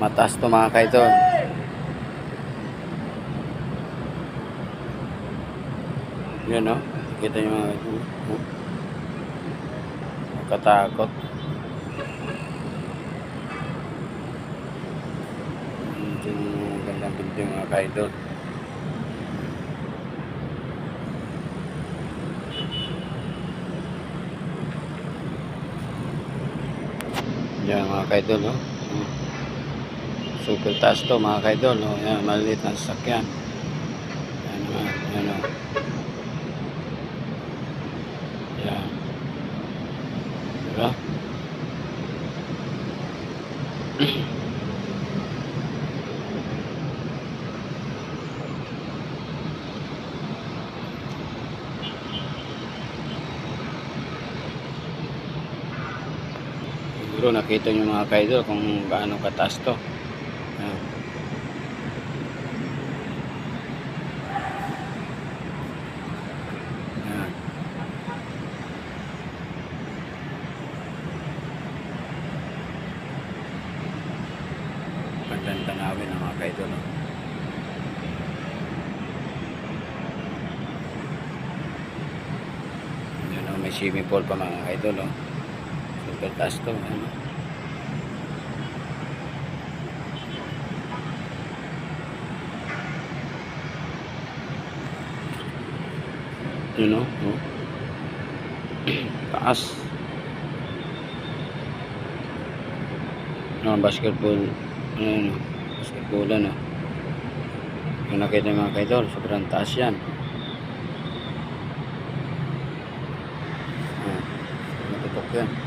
Mataas to mga kaidol. Yun o. Kita nyo mga kaidol. Katakot. Ito yung gandang building mga kaidol. Yan mga kaidol no. Super taas to mga kaidol no. Yan, maliit na sasakyan. Yan mga, yan o. Yan. Diba? Siguro nakita nyo mga kaidol kung gaano kataas to. Yan. Yan. Magandang tanawin ang mga kaidol no? Yan o, may swimming pool pa mga kaidol no? Super taas to ano? Yun o no? Taas no, basketball ano, basketball ano. Kung nakita mga kaidol, sobrang taas yan. Natutok yan.